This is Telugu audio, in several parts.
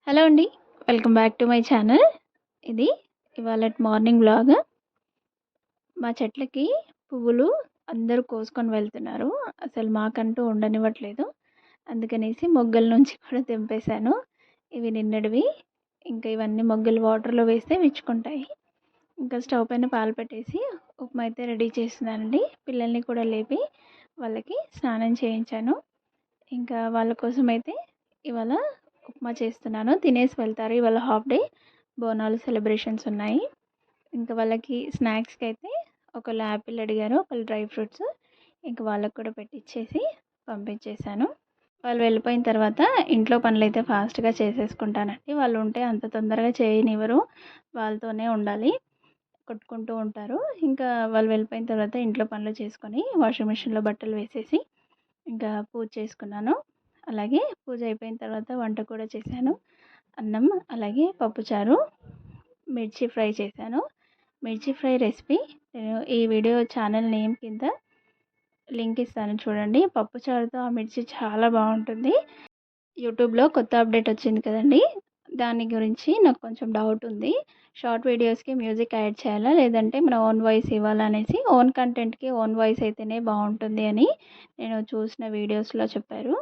హలో అండి. Welcome back to my channel. ఇది ఇవాళటి మార్నింగ్ వ్లాగ్. మా చెట్లకి పువ్వులు అందరూ కోసుకొని వెళ్తున్నారు. అసలు మాకంటూ ఉండనివ్వట్లేదు. అందుకనేసి మొగ్గల నుంచి కూడా తెంపేశాను. ఇవి నిన్నటివి. ఇంకా ఇవన్నీ మొగ్గలు వాటర్‌లో వేస్తే విచ్చుకుంటాయి. ఇంకా స్టవ్ పైన పాలు పెట్టేసి ఉప్మా అయితే రెడీ చేస్తున్నానండి. పిల్లల్ని కూడా లేపి వాళ్ళకి స్నానం చేయించాను. ఇంకా వాళ్ళ కోసమైతే ఇవాళ ఉప్మా చేస్తున్నాను. తినేసి వెళ్తారు. ఇవాళ హాఫ్ డే బోనాలు సెలబ్రేషన్స్ ఉన్నాయి. ఇంకా వాళ్ళకి స్నాక్స్‌కి అయితే ఒకళ్ళు యాపిల్ అడిగారు, ఒకళ్ళు డ్రై ఫ్రూట్స్. ఇంకా వాళ్ళకి కూడా పెట్టిచ్చేసి పంపించేశాను. వాళ్ళు వెళ్ళిపోయిన తర్వాత ఇంట్లో పనులైతే ఫాస్ట్‌గా చేసేసుకుంటానండి. వాళ్ళు ఉంటే అంత తొందరగా చేయనివ్వరు. వాళ్ళతోనే ఉండాలి. కొట్టుకుంటూ ఉంటారు. ఇంకా వాళ్ళు వెళ్ళిపోయిన తర్వాత ఇంట్లో పనులు చేసుకొని వాషింగ్ మిషన్‌లో బట్టలు వేసేసి ఇంకా పూజ చేసుకున్నాను. అలాగే పూజ అయిపోయిన తర్వాత వంట కూడా చేశాను. అన్నం, అలాగే పప్పుచారు, మిర్చి ఫ్రై చేశాను. మిర్చి ఫ్రై రెసిపీ నేను ఈ వీడియో ఛానల్ నేమ్ కింద లింక్ ఇస్తాను చూడండి. పప్పుచారుతో ఆ మిర్చి చాలా బాగుంటుంది. యూట్యూబ్లో కొత్త అప్డేట్ వచ్చింది కదండి, దాని గురించి నాకు కొంచెం డౌట్ ఉంది. షార్ట్ వీడియోస్కి మ్యూజిక్ యాడ్ చేయాలా, లేదంటే మన ఓన్ వాయిస్ ఇవ్వాలా అనేసి. ఓన్ కంటెంట్కి ఓన్ వాయిస్ అయితేనే బాగుంటుంది అని నేను చూసిన వీడియోస్లో చెప్పారు.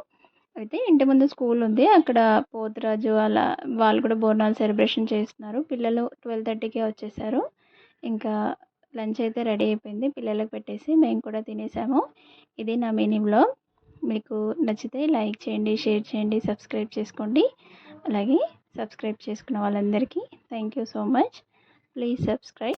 అయితే ఇంటి ముందు స్కూల్ ఉంది. అక్కడ పోతురాజు అలా వాళ్ళు కూడా బోనాలు సెలబ్రేషన్ చేస్తున్నారు. పిల్లలు 12:30కే వచ్చేసారు. ఇంకా లంచ్ అయితే రెడీ అయిపోయింది. పిల్లలకు పెట్టేసి మేము కూడా తినేసాము. ఇది నా మినీ వ్లాగ్. మీకు నచ్చితే లైక్ చేయండి, షేర్ చేయండి, సబ్స్క్రైబ్ చేసుకోండి. అలాగే సబ్స్క్రైబ్ చేసుకున్న వాళ్ళందరికీ thank you so much. Please subscribe.